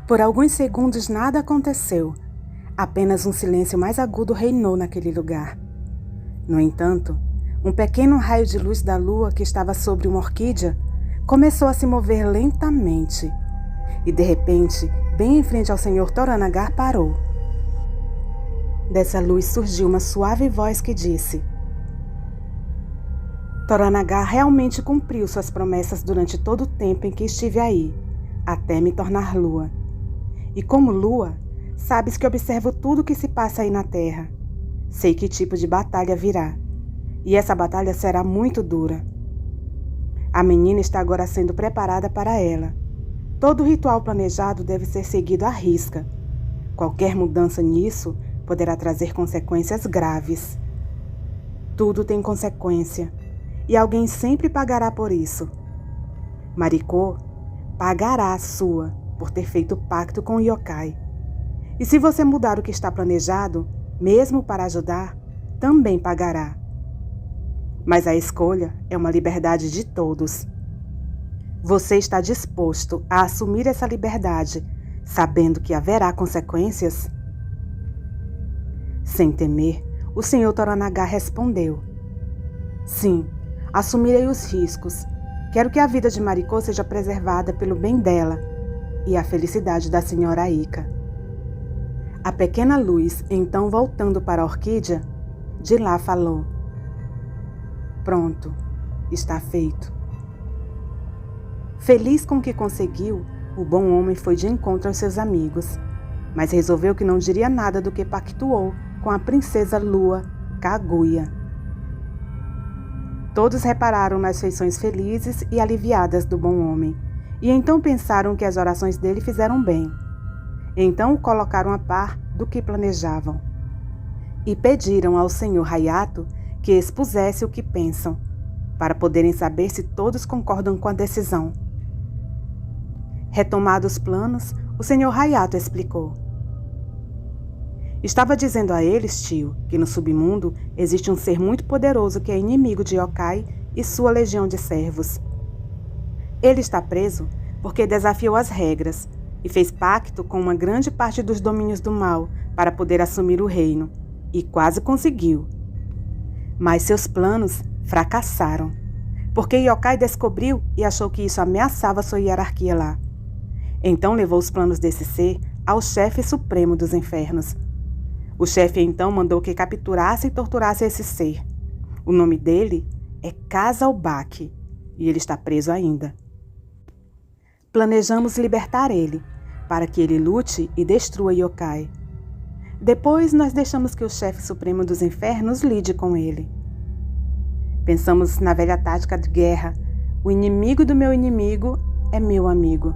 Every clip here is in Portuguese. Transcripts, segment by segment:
Por alguns segundos nada aconteceu. Apenas um silêncio mais agudo reinou naquele lugar. No entanto, um pequeno raio de luz da lua que estava sobre uma orquídea começou a se mover lentamente. E de repente, bem em frente ao Sr. Toranagar, parou. Dessa luz surgiu uma suave voz que disse: Toranagar realmente cumpriu suas promessas durante todo o tempo em que estive aí, até me tornar lua. E como lua, sabes que observo tudo o que se passa aí na terra. Sei que tipo de batalha virá. E essa batalha será muito dura. A menina está agora sendo preparada para ela. Todo ritual planejado deve ser seguido à risca. Qualquer mudança nisso poderá trazer consequências graves. Tudo tem consequência, e alguém sempre pagará por isso. Mariko pagará a sua por ter feito pacto com o yokai. E se você mudar o que está planejado, mesmo para ajudar, também pagará. Mas a escolha é uma liberdade de todos. Você está disposto a assumir essa liberdade, sabendo que haverá consequências? Sem temer, o Sr. Toranagar respondeu: Sim, assumirei os riscos. Quero que a vida de Mariko seja preservada pelo bem dela e a felicidade da Sra. Aika. A pequena luz, então voltando para a orquídea, de lá falou: Pronto, está feito. Feliz com o que conseguiu, o bom homem foi de encontro aos seus amigos, mas resolveu que não diria nada do que pactuou com a princesa Lua Kaguya. Todos repararam nas feições felizes e aliviadas do bom homem, e então pensaram que as orações dele fizeram bem. Então o colocaram a par do que planejavam. E pediram ao Sr. Hayato que expusesse o que pensam, para poderem saber se todos concordam com a decisão. Retomados os planos, o Sr. Hayato explicou. Estava dizendo a eles, tio, que no submundo existe um ser muito poderoso que é inimigo de yokai e sua legião de servos. Ele está preso porque desafiou as regras e fez pacto com uma grande parte dos domínios do mal para poder assumir o reino, e quase conseguiu. Mas seus planos fracassaram, porque yokai descobriu e achou que isso ameaçava sua hierarquia lá. Então levou os planos desse ser ao chefe supremo dos infernos. O chefe então mandou que capturasse e torturasse esse ser. O nome dele é Kazalbaki, e ele está preso ainda. Planejamos libertar ele, para que ele lute e destrua yokai. Depois nós deixamos que o chefe supremo dos infernos lide com ele. Pensamos na velha tática de guerra: o inimigo do meu inimigo é meu amigo.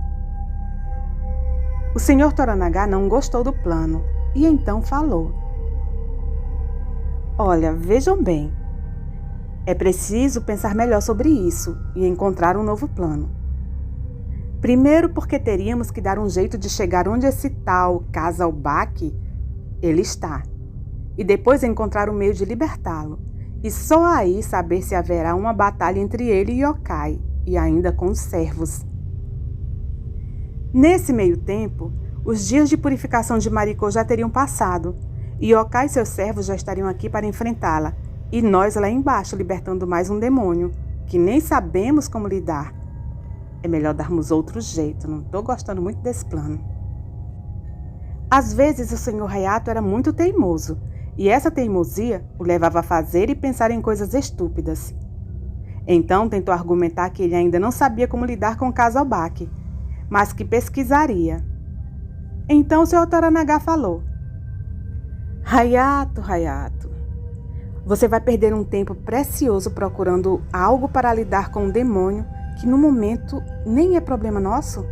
O Sr. Toranagar não gostou do plano e então falou: Olha, vejam bem, é preciso pensar melhor sobre isso e encontrar um novo plano. Primeiro porque teríamos que dar um jeito de chegar onde esse tal Kazalbaki ele está, e depois encontrar um meio de libertá-lo, e só aí saber se haverá uma batalha entre ele e yokai, e ainda com os servos. Nesse meio tempo, os dias de purificação de Mariko já teriam passado, e yokai e seus servos já estariam aqui para enfrentá-la, e nós lá embaixo libertando mais um demônio, que nem sabemos como lidar. É melhor darmos outro jeito, não estou gostando muito desse plano. Às vezes o Sr. Hayato era muito teimoso, e essa teimosia o levava a fazer e pensar em coisas estúpidas. Então tentou argumentar que ele ainda não sabia como lidar com Kazalbaki, mas que pesquisaria. Então o Sr. Toranagar falou: Hayato, você vai perder um tempo precioso procurando algo para lidar com um demônio que no momento nem é problema nosso?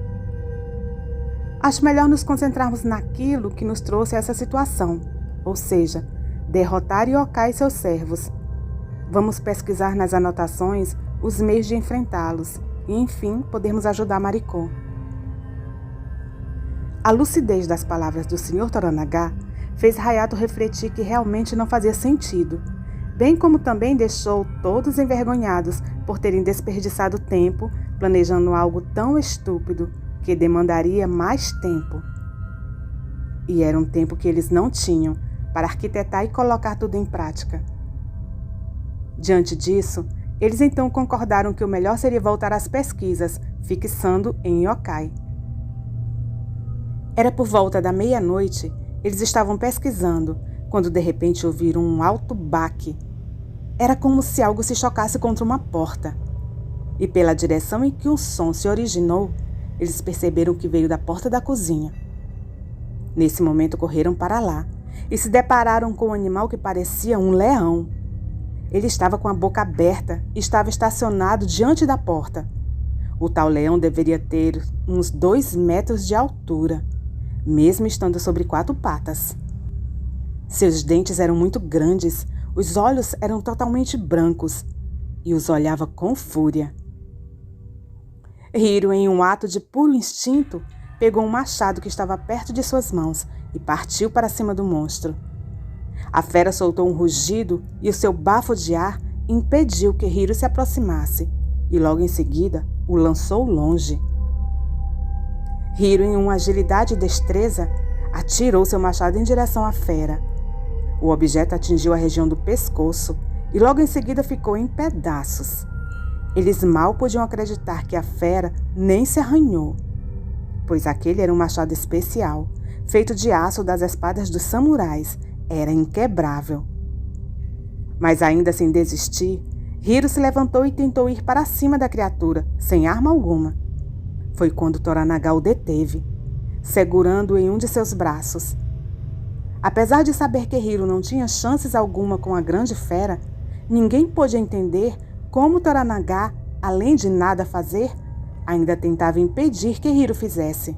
Acho melhor nos concentrarmos naquilo que nos trouxe a essa situação, ou seja, derrotar yokai e seus servos. Vamos pesquisar nas anotações os meios de enfrentá-los e, enfim, podermos ajudar Mariko. A lucidez das palavras do Sr. Toranagar fez Hayato refletir que realmente não fazia sentido, bem como também deixou todos envergonhados por terem desperdiçado tempo planejando algo tão estúpido que demandaria mais tempo. E era um tempo que eles não tinham para arquitetar e colocar tudo em prática. Diante disso, eles então concordaram que o melhor seria voltar às pesquisas, fixando em yokai. Era por volta da meia-noite, eles estavam pesquisando, quando de repente ouviram um alto baque. Era como se algo se chocasse contra uma porta. E pela direção em que o som se originou, eles perceberam que veio da porta da cozinha. Nesse momento correram para lá e se depararam com um animal que parecia um leão. Ele estava com a boca aberta e estava estacionado diante da porta. O tal leão deveria ter uns 2 metros de altura, mesmo estando sobre 4 patas. Seus dentes eram muito grandes, os olhos eram totalmente brancos e os olhava com fúria. Hiro, em um ato de puro instinto, pegou um machado que estava perto de suas mãos e partiu para cima do monstro. A fera soltou um rugido e o seu bafo de ar impediu que Hiro se aproximasse e logo em seguida o lançou longe. Hiro, em uma agilidade e destreza, atirou seu machado em direção à fera. O objeto atingiu a região do pescoço e logo em seguida ficou em pedaços. Eles mal podiam acreditar que a fera nem se arranhou, pois aquele era um machado especial, feito de aço das espadas dos samurais. Era inquebrável. Mas ainda sem desistir, Hiro se levantou e tentou ir para cima da criatura, sem arma alguma. Foi quando Toranaga o deteve, segurando-o em um de seus braços. Apesar de saber que Hiro não tinha chances alguma com a grande fera, ninguém pôde entender como Toranaga, além de nada fazer, ainda tentava impedir que Hiro fizesse.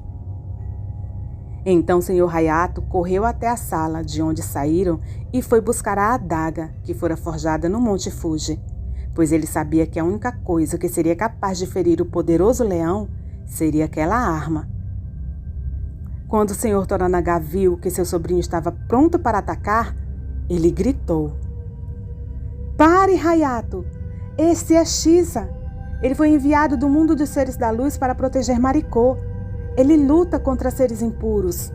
Então o Sr. Hayato correu até a sala de onde saíram e foi buscar a adaga que fora forjada no Monte Fuji, pois ele sabia que a única coisa que seria capaz de ferir o poderoso leão seria aquela arma. Quando o Sr. Toranaga viu que seu sobrinho estava pronto para atacar, ele gritou: "Pare, Hayato! Esse é Shiza! Ele foi enviado do mundo dos seres da luz para proteger Mariko. Ele luta contra seres impuros."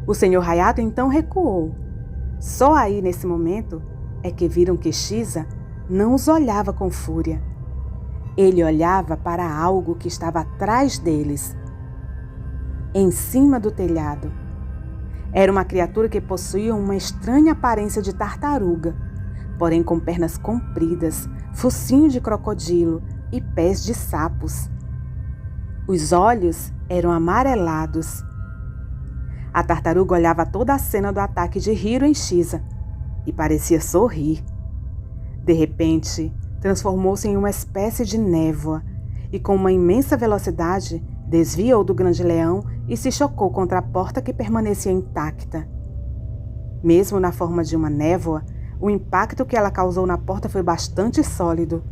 O Sr. Hayato então recuou. Só aí, nesse momento, é que viram que Shiza não os olhava com fúria. Ele olhava para algo que estava atrás deles, em cima do telhado. Era uma criatura que possuía uma estranha aparência de tartaruga, porém com pernas compridas, focinho de crocodilo e pés de sapos. Os olhos eram amarelados. A tartaruga olhava toda a cena do ataque de Hiro em Shiza e parecia sorrir. De repente, transformou-se em uma espécie de névoa e, com uma imensa velocidade, desviou do grande leão e se chocou contra a porta que permanecia intacta. Mesmo na forma de uma névoa, o impacto que ela causou na porta foi bastante sólido.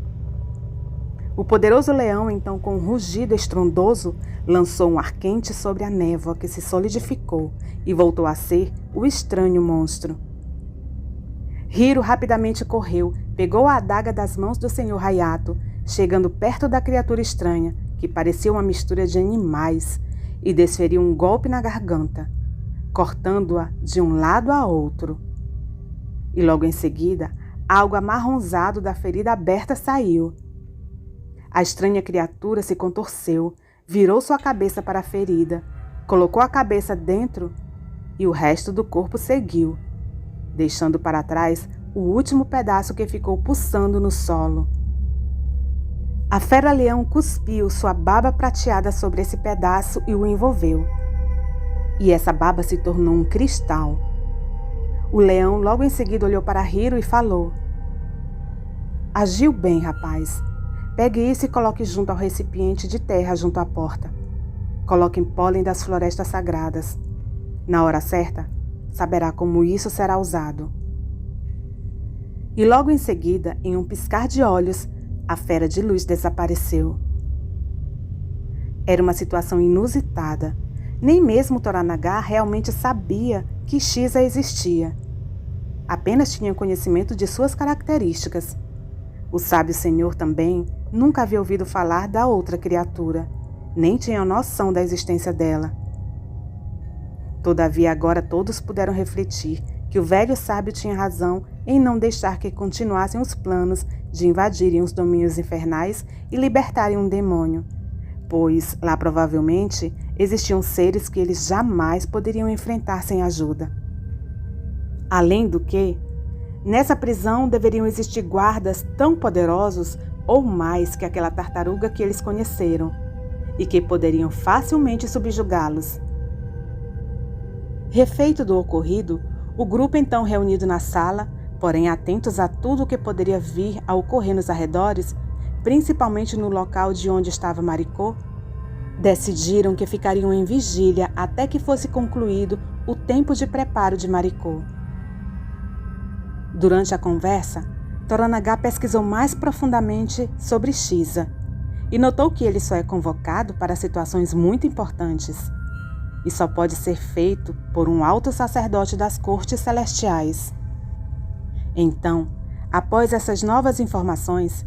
O poderoso leão, então, com um rugido estrondoso, lançou um ar quente sobre a névoa que se solidificou e voltou a ser o estranho monstro. Hiro rapidamente correu, pegou a adaga das mãos do Sr. Hayato, chegando perto da criatura estranha, que parecia uma mistura de animais, e desferiu um golpe na garganta, cortando-a de um lado a outro. E logo em seguida, algo amarronzado da ferida aberta saiu. A estranha criatura se contorceu, virou sua cabeça para a ferida, colocou a cabeça dentro e o resto do corpo seguiu, deixando para trás o último pedaço que ficou pulsando no solo. A fera-leão cuspiu sua baba prateada sobre esse pedaço e o envolveu. E essa baba se tornou um cristal. O leão logo em seguida olhou para Hiro e falou: "Agiu bem, rapaz. Pegue isso e coloque junto ao recipiente de terra junto à porta. Coloque em pólen das florestas sagradas. Na hora certa, saberá como isso será usado." E logo em seguida, em um piscar de olhos, a fera de luz desapareceu. Era uma situação inusitada. Nem mesmo Toranaga realmente sabia que Shiza existia. Apenas tinha conhecimento de suas características. O sábio senhor também nunca havia ouvido falar da outra criatura, nem tinham noção da existência dela. Todavia, agora todos puderam refletir que o velho sábio tinha razão em não deixar que continuassem os planos de invadirem os domínios infernais e libertarem um demônio, pois lá provavelmente existiam seres que eles jamais poderiam enfrentar sem ajuda. Além do que, nessa prisão deveriam existir guardas tão poderosos ou mais que aquela tartaruga que eles conheceram, e que poderiam facilmente subjugá-los. Refeito do ocorrido, o grupo então reunido na sala, porém atentos a tudo o que poderia vir a ocorrer nos arredores, principalmente no local de onde estava Maricô, decidiram que ficariam em vigília até que fosse concluído o tempo de preparo de Maricô. Durante a conversa, Toranaga pesquisou mais profundamente sobre Shiza e notou que ele só é convocado para situações muito importantes e só pode ser feito por um alto sacerdote das cortes celestiais. Então, após essas novas informações,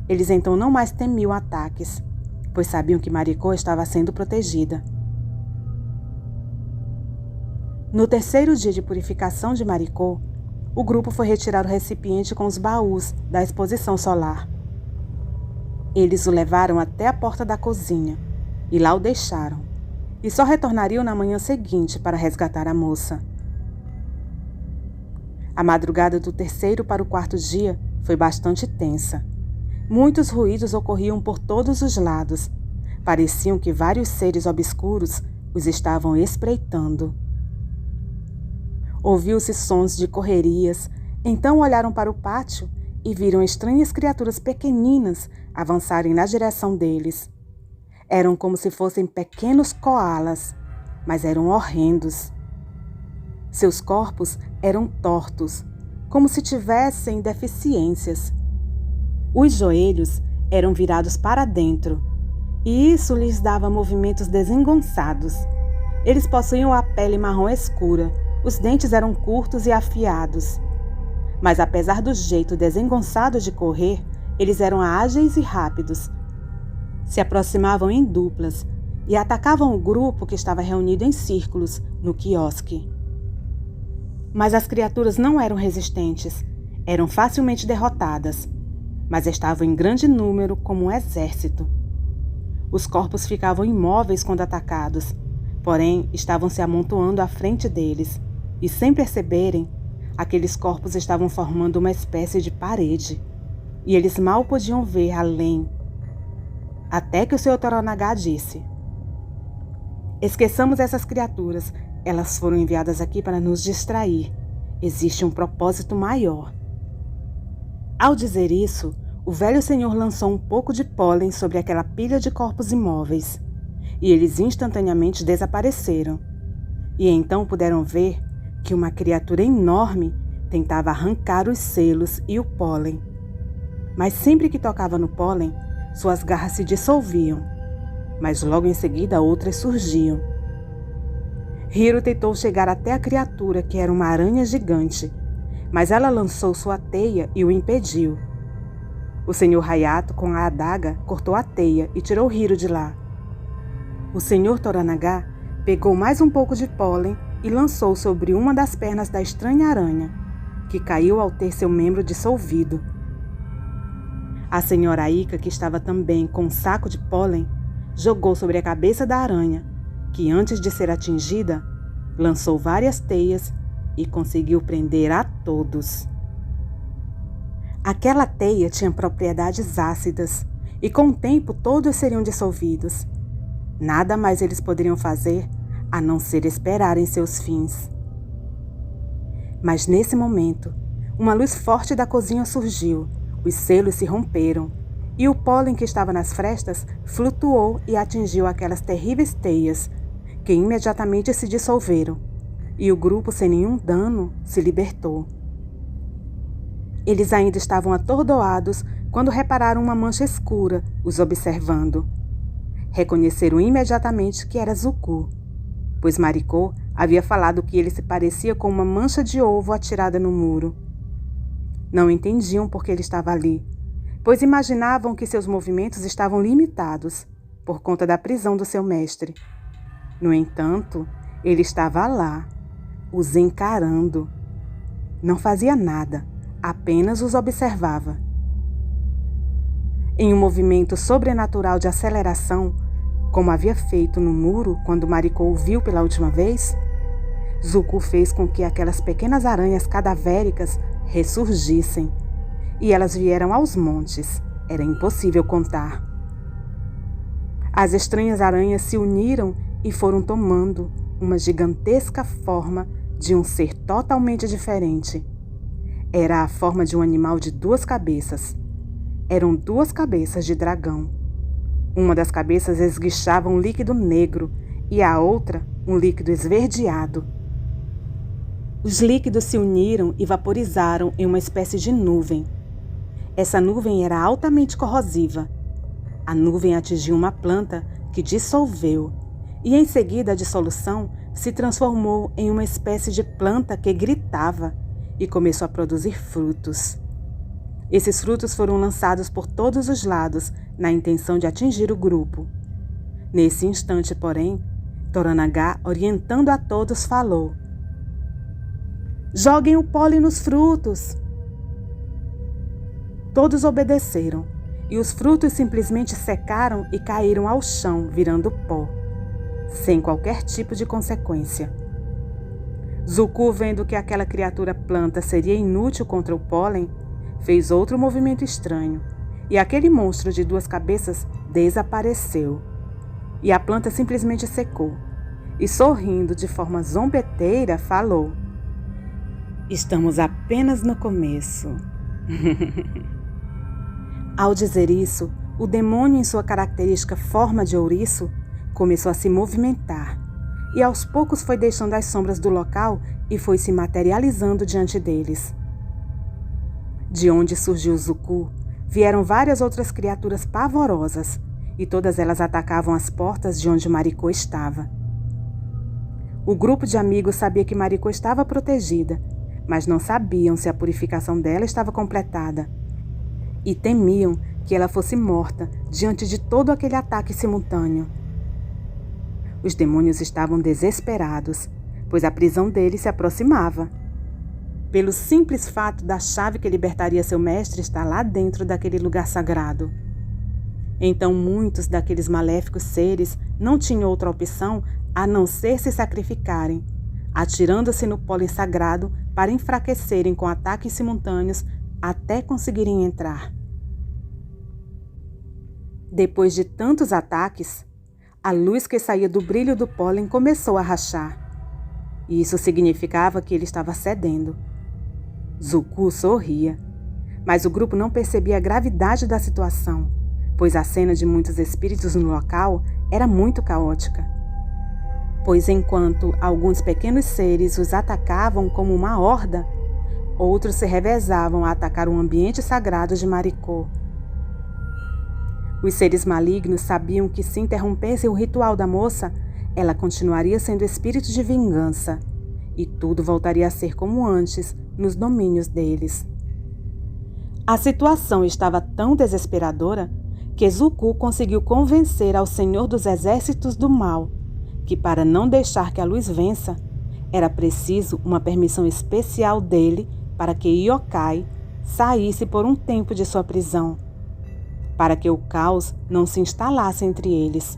eles então não mais temiam ataques, pois sabiam que Maricô estava sendo protegida. No terceiro dia de purificação de Maricô, o grupo foi retirar o recipiente com os baús da exposição solar. Eles o levaram até a porta da cozinha e lá o deixaram, e só retornariam na manhã seguinte para resgatar a moça. A madrugada do terceiro para o quarto dia foi bastante tensa. Muitos ruídos ocorriam por todos os lados. Pareciam que vários seres obscuros os estavam espreitando. Ouviu-se sons de correrias, então olharam para o pátio e viram estranhas criaturas pequeninas avançarem na direção deles. Eram como se fossem pequenos coalas, mas eram horrendos. Seus corpos eram tortos, como se tivessem deficiências. Os joelhos eram virados para dentro, e isso lhes dava movimentos desengonçados. Eles possuíam a pele marrom escura, os dentes eram curtos e afiados. Mas apesar do jeito desengonçado de correr, eles eram ágeis e rápidos. Se aproximavam em duplas e atacavam o grupo que estava reunido em círculos no quiosque. Mas as criaturas não eram resistentes, eram facilmente derrotadas, mas estavam em grande número como um exército. Os corpos ficavam imóveis quando atacados, porém estavam se amontoando à frente deles, e sem perceberem, aqueles corpos estavam formando uma espécie de parede, e eles mal podiam ver além. Até que o Sr. Toranaga disse: "Esqueçamos essas criaturas, elas foram enviadas aqui para nos distrair. Existe um propósito maior." Ao dizer isso, o velho senhor lançou um pouco de pólen sobre aquela pilha de corpos imóveis, e eles instantaneamente desapareceram. E então puderam ver que uma criatura enorme tentava arrancar os selos e o pólen. Mas sempre que tocava no pólen, suas garras se dissolviam, mas logo em seguida outras surgiam. Hiro tentou chegar até a criatura, que era uma aranha gigante, mas ela lançou sua teia e o impediu. O Sr. Hayato, com a adaga, cortou a teia e tirou Hiro de lá. O Sr. Toranaga pegou mais um pouco de pólen e lançou sobre uma das pernas da estranha aranha, que caiu ao ter seu membro dissolvido. A senhora Aika, que estava também com um saco de pólen, jogou sobre a cabeça da aranha, que antes de ser atingida, lançou várias teias e conseguiu prender a todos. Aquela teia tinha propriedades ácidas e com o tempo todos seriam dissolvidos. Nada mais eles poderiam fazer a não ser esperar em seus fins. Mas nesse momento, uma luz forte da cozinha surgiu. Os selos se romperam, e o pólen que estava nas frestas flutuou e atingiu aquelas terríveis teias, que imediatamente se dissolveram, e o grupo, sem nenhum dano, se libertou. Eles ainda estavam atordoados quando repararam uma mancha escura, os observando. Reconheceram imediatamente que era Zuko, pois Maricô havia falado que ele se parecia com uma mancha de ovo atirada no muro. Não entendiam por que ele estava ali, pois imaginavam que seus movimentos estavam limitados, por conta da prisão do seu mestre. No entanto, ele estava lá, os encarando. Não fazia nada, apenas os observava. Em um movimento sobrenatural de aceleração, como havia feito no muro quando Mariko o viu pela última vez, Zuko fez com que aquelas pequenas aranhas cadavéricas ressurgissem. E elas vieram aos montes. Era impossível contar. As estranhas aranhas se uniram e foram tomando uma gigantesca forma de um ser totalmente diferente. Era a forma de um animal de 2 cabeças. Eram 2 cabeças de dragão. Uma das cabeças esguichava um líquido negro e a outra um líquido esverdeado. Os líquidos se uniram e vaporizaram em uma espécie de nuvem. Essa nuvem era altamente corrosiva. A nuvem atingiu uma planta que dissolveu e em seguida a dissolução se transformou em uma espécie de planta que gritava e começou a produzir frutos. Esses frutos foram lançados por todos os lados na intenção de atingir o grupo. Nesse instante, porém, Toranaga, orientando a todos, falou: "Joguem o pólen nos frutos!" Todos obedeceram, e os frutos simplesmente secaram e caíram ao chão, virando pó, sem qualquer tipo de consequência. Zuko, vendo que aquela criatura planta seria inútil contra o pólen, fez outro movimento estranho, e aquele monstro de 2 cabeças desapareceu. E a planta simplesmente secou, e sorrindo de forma zombeteira, falou: "Estamos apenas no começo." Ao dizer isso, o demônio, em sua característica forma de ouriço, começou a se movimentar, e aos poucos foi deixando as sombras do local e foi se materializando diante deles. De onde surgiu Zuko, vieram várias outras criaturas pavorosas, e todas elas atacavam as portas de onde Mariko estava. O grupo de amigos sabia que Mariko estava protegida, mas não sabiam se a purificação dela estava completada, e temiam que ela fosse morta diante de todo aquele ataque simultâneo. Os demônios estavam desesperados, pois a prisão deles se aproximava. Pelo simples fato da chave que libertaria seu mestre estar lá dentro daquele lugar sagrado. Então muitos daqueles maléficos seres não tinham outra opção a não ser se sacrificarem, atirando-se no pólen sagrado para enfraquecerem com ataques simultâneos até conseguirem entrar. Depois de tantos ataques, a luz que saía do brilho do pólen começou a rachar, e isso significava que ele estava cedendo. Zuko sorria, mas o grupo não percebia a gravidade da situação, pois a cena de muitos espíritos no local era muito caótica. Pois enquanto alguns pequenos seres os atacavam como uma horda, outros se revezavam a atacar o ambiente sagrado de Mariko. Os seres malignos sabiam que se interrompesse o ritual da moça, ela continuaria sendo espírito de vingança, e tudo voltaria a ser como antes, nos domínios deles. A situação estava tão desesperadora que Zuko conseguiu convencer ao Senhor dos Exércitos do Mal que, para não deixar que a luz vença, era preciso uma permissão especial dele para que Yokai saísse por um tempo de sua prisão, para que o caos não se instalasse entre eles.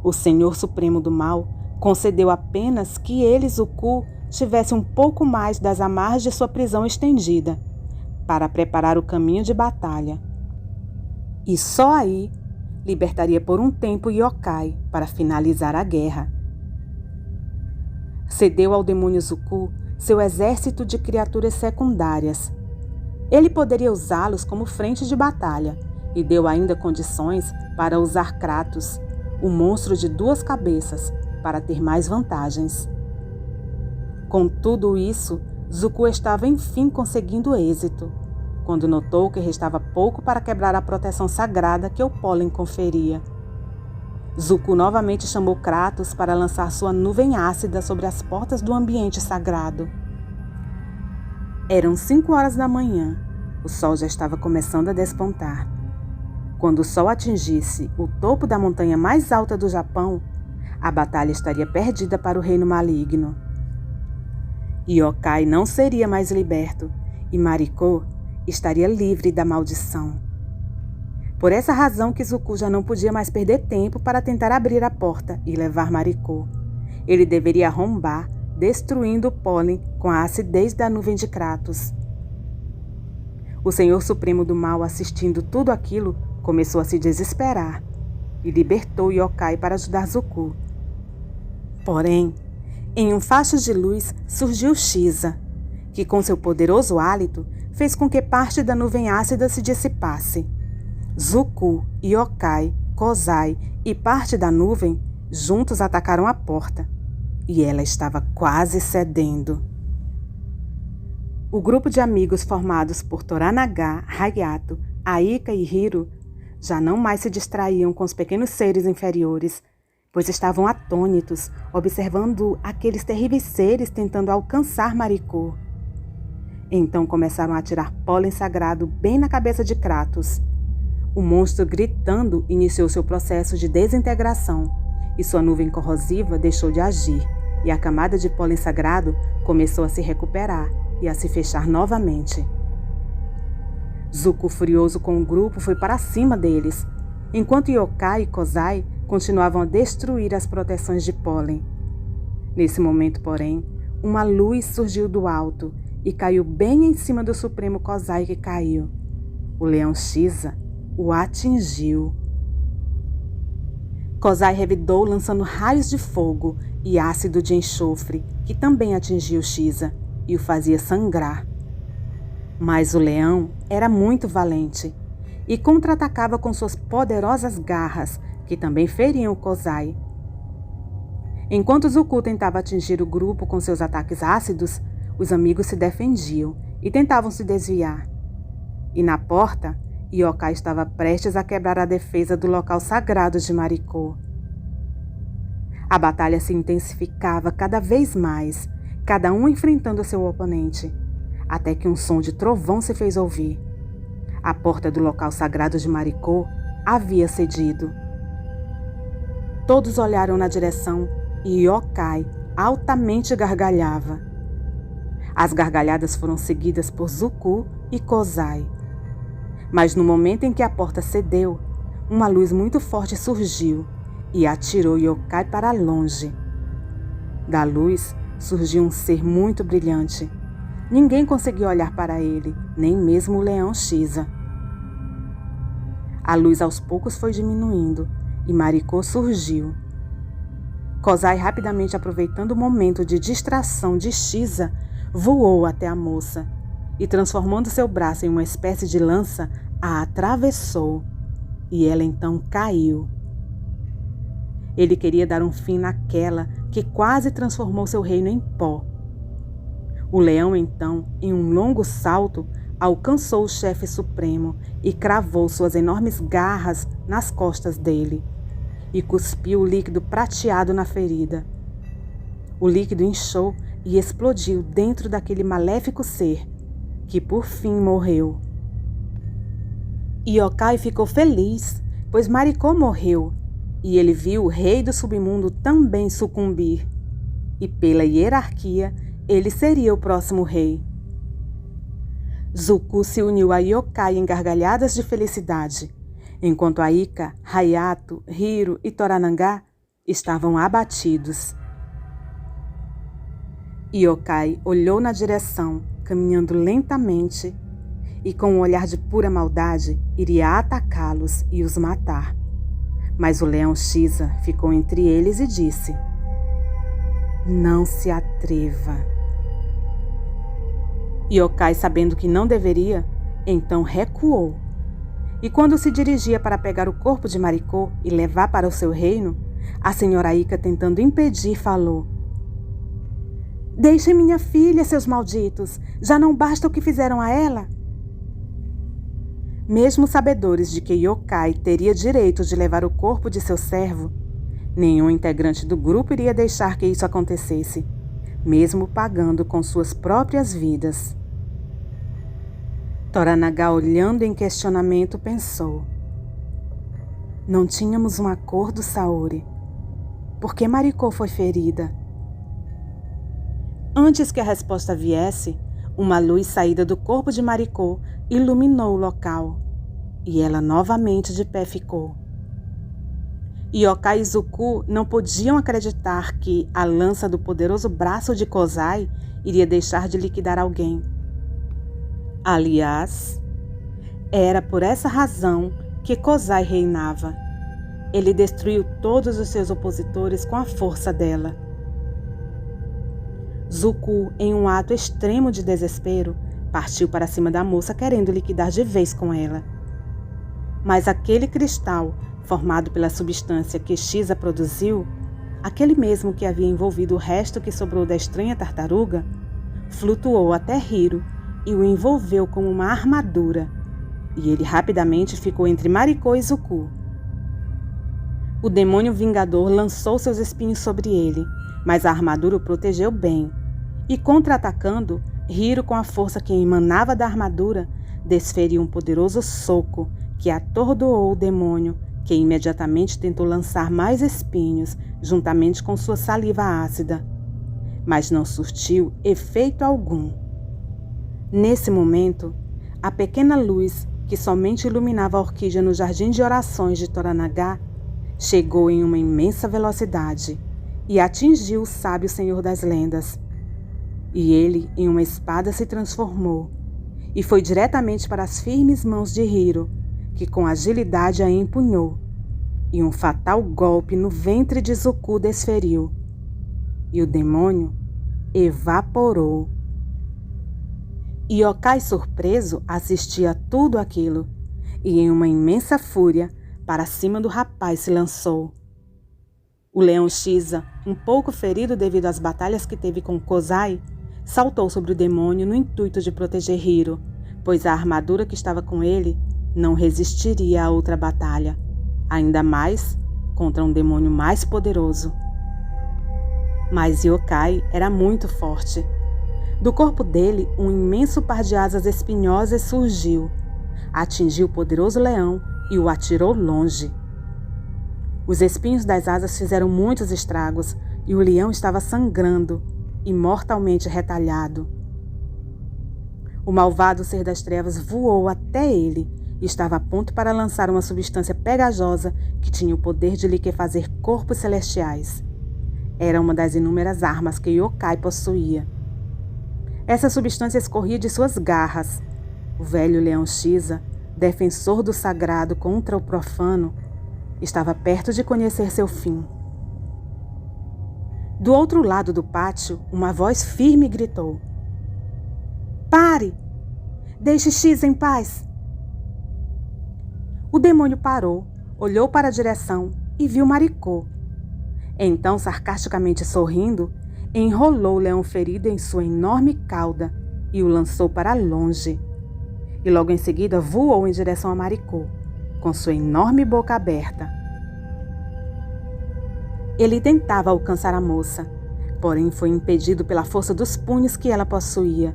O Senhor Supremo do Mal concedeu apenas que ele, Zuko, tivesse um pouco mais das amarras de sua prisão estendida, para preparar o caminho de batalha. E só aí libertaria por um tempo Yokai para finalizar a guerra. Cedeu ao demônio Zuko seu exército de criaturas secundárias. Ele poderia usá-los como frente de batalha e deu ainda condições para usar Kratos, o monstro de 2 cabeças, para ter mais vantagens. Com tudo isso, Zuko estava enfim conseguindo êxito, quando notou que restava pouco para quebrar a proteção sagrada que o pólen conferia. Zuko novamente chamou Kratos para lançar sua nuvem ácida sobre as portas do ambiente sagrado. Eram 5 horas da manhã. O sol já estava começando a despontar. Quando o sol atingisse o topo da montanha mais alta do Japão, a batalha estaria perdida para o reino maligno. Yokai não seria mais liberto e Mariko estaria livre da maldição. Por essa razão que Zuko já não podia mais perder tempo para tentar abrir a porta e levar Mariko. Ele deveria arrombar, destruindo o pólen com a acidez da nuvem de Kratos. O Senhor Supremo do Mal, assistindo tudo aquilo, começou a se desesperar e libertou Yokai para ajudar Zuko. Porém, em um facho de luz surgiu Shiza, que com seu poderoso hálito fez com que parte da nuvem ácida se dissipasse. Zuko, Yokai, Kozai e parte da nuvem juntos atacaram a porta, e ela estava quase cedendo. O grupo de amigos formados por Toranaga, Hayato, Aika e Hiro já não mais se distraíam com os pequenos seres inferiores, pois estavam atônitos, observando aqueles terríveis seres tentando alcançar Mariko. Então começaram a atirar pólen sagrado bem na cabeça de Kratos. O monstro, gritando, iniciou seu processo de desintegração, e sua nuvem corrosiva deixou de agir, e a camada de pólen sagrado começou a se recuperar e a se fechar novamente. Zuko, furioso com o grupo, foi para cima deles, enquanto Yokai e Kozai continuavam a destruir as proteções de pólen. Nesse momento, porém, uma luz surgiu do alto e caiu bem em cima do Supremo Kozai, que caiu. O leão Shiza o atingiu. Kozai revidou, lançando raios de fogo e ácido de enxofre, que também atingiu Shiza e o fazia sangrar. Mas o leão era muito valente e contra-atacava com suas poderosas garras, que também feriam o Kozai. Enquanto Zuko tentava atingir o grupo com seus ataques ácidos, os amigos se defendiam e tentavam se desviar. E na porta, Yokai estava prestes a quebrar a defesa do local sagrado de Mariko. A batalha se intensificava cada vez mais, cada um enfrentando seu oponente, até que um som de trovão se fez ouvir. A porta do local sagrado de Mariko havia cedido. Todos olharam na direção e Yokai altamente gargalhava. As gargalhadas foram seguidas por Zuko e Kozai. Mas no momento em que a porta cedeu, uma luz muito forte surgiu e atirou Yokai para longe. Da luz surgiu um ser muito brilhante. Ninguém conseguiu olhar para ele, nem mesmo o leão Shiza. A luz aos poucos foi diminuindo e Mariko surgiu. Kozai, rapidamente aproveitando o momento de distração de Shiza, voou até a moça e, transformando seu braço em uma espécie de lança, a atravessou, e ela então caiu. Ele queria dar um fim naquela que quase transformou seu reino em pó. O leão então, em um longo salto, alcançou o chefe supremo e cravou suas enormes garras nas costas dele, e cuspiu o líquido prateado na ferida. O líquido inchou e explodiu dentro daquele maléfico ser, que por fim morreu. Yokai ficou feliz, pois Mariko morreu, e ele viu o rei do submundo também sucumbir, e pela hierarquia, ele seria o próximo rei. Zuko se uniu a Yokai em gargalhadas de felicidade, enquanto Aika, Hayato, Hiro e Toranaga estavam abatidos. Yokai olhou na direção, caminhando lentamente, e com um olhar de pura maldade, iria atacá-los e os matar. Mas o leão Shiza ficou entre eles e disse: "Não se atreva." Yokai, sabendo que não deveria, então recuou. E quando se dirigia para pegar o corpo de Mariko e levar para o seu reino, a senhora Aika, tentando impedir, falou: "Deixem minha filha, seus malditos! Já não basta o que fizeram a ela?" Mesmo sabedores de que Yokai teria direito de levar o corpo de seu servo, nenhum integrante do grupo iria deixar que isso acontecesse, mesmo pagando com suas próprias vidas. Toranaga, olhando em questionamento, pensou: Não tínhamos um acordo, Saori. Por que Mariko foi ferida? Antes que a resposta viesse, uma luz saída do corpo de Mariko iluminou o local, e ela novamente de pé ficou. Yokai e Zuko não podiam acreditar que a lança do poderoso braço de Kozai iria deixar de liquidar alguém. Aliás, era por essa razão que Kozai reinava. Ele destruiu todos os seus opositores com a força dela. Zuko, em um ato extremo de desespero, partiu para cima da moça querendo liquidar de vez com ela. Mas aquele cristal, formado pela substância que Shiza produziu, aquele mesmo que havia envolvido o resto que sobrou da estranha tartaruga, flutuou até Hiro e o envolveu como uma armadura, e ele rapidamente ficou entre Mariko e Zuko. O demônio vingador lançou seus espinhos sobre ele, mas a armadura o protegeu bem, e contra-atacando, Hiro, com a força que emanava da armadura, desferiu um poderoso soco que atordoou o demônio, que imediatamente tentou lançar mais espinhos juntamente com sua saliva ácida, mas não surtiu efeito algum. Nesse momento, a pequena luz que somente iluminava a orquídea no jardim de orações de Toranaga chegou em uma imensa velocidade e atingiu o sábio Senhor das Lendas. E ele, em uma espada, se transformou e foi diretamente para as firmes mãos de Hiro, que com agilidade a empunhou, e um fatal golpe no ventre de Zuko desferiu, e o demônio evaporou. Yokai, surpreso, assistia a tudo aquilo, e em uma imensa fúria, para cima do rapaz se lançou. O leão Shiza, um pouco ferido devido às batalhas que teve com Kozai, saltou sobre o demônio no intuito de proteger Hiro, pois a armadura que estava com ele não resistiria a outra batalha, ainda mais contra um demônio mais poderoso. Mas Yokai era muito forte. Do corpo dele, um imenso par de asas espinhosas surgiu, atingiu o poderoso leão e o atirou longe. Os espinhos das asas fizeram muitos estragos e o leão estava sangrando e mortalmente retalhado. O malvado ser das trevas voou até ele e estava a ponto para lançar uma substância pegajosa que tinha o poder de liquefazer corpos celestiais. Era uma das inúmeras armas que Yokai possuía. Essa substância escorria de suas garras. O velho leão Shiza, defensor do sagrado contra o profano, estava perto de conhecer seu fim. Do outro lado do pátio, uma voz firme gritou: "Pare! Deixe Shiza em paz!" O demônio parou, olhou para a direção e viu Mariko. Então, sarcasticamente sorrindo, enrolou o leão ferido em sua enorme cauda e o lançou para longe. E logo em seguida voou em direção a Mariko, com sua enorme boca aberta. Ele tentava alcançar a moça, porém foi impedido pela força dos punhos que ela possuía.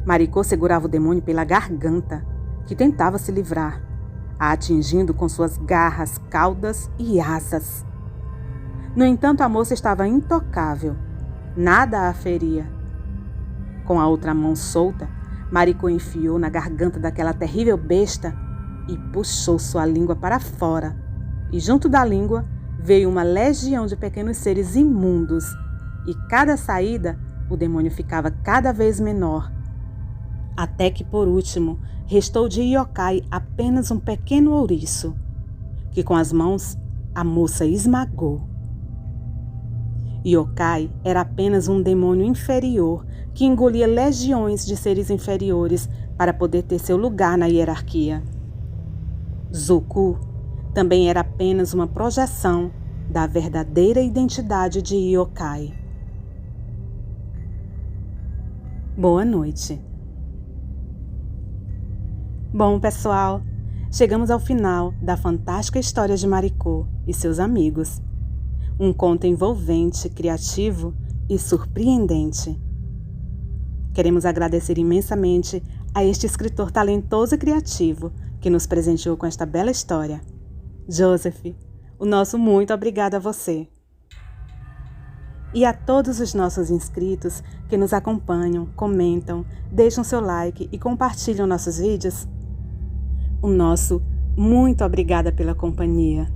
Mariko segurava o demônio pela garganta, que tentava se livrar, a atingindo com suas garras, caudas e asas. No entanto, a moça estava intocável. Nada a feria. Com a outra mão solta, Mariko enfiou na garganta daquela terrível besta e puxou sua língua para fora. E junto da língua veio uma legião de pequenos seres imundos. E cada saída, o demônio ficava cada vez menor. Até que, por último, restou de Yokai apenas um pequeno ouriço, que com as mãos a moça esmagou. Yokai era apenas um demônio inferior que engolia legiões de seres inferiores para poder ter seu lugar na hierarquia. Zuko também era apenas uma projeção da verdadeira identidade de Yokai. Boa noite. Bom, pessoal, chegamos ao final da fantástica história de Mariko e seus amigos. Um conto envolvente, criativo e surpreendente. Queremos agradecer imensamente a este escritor talentoso e criativo que nos presenteou com esta bela história. Joseph, o nosso muito obrigado a você. E a todos os nossos inscritos que nos acompanham, comentam, deixam seu like e compartilham nossos vídeos, o nosso muito obrigada pela companhia.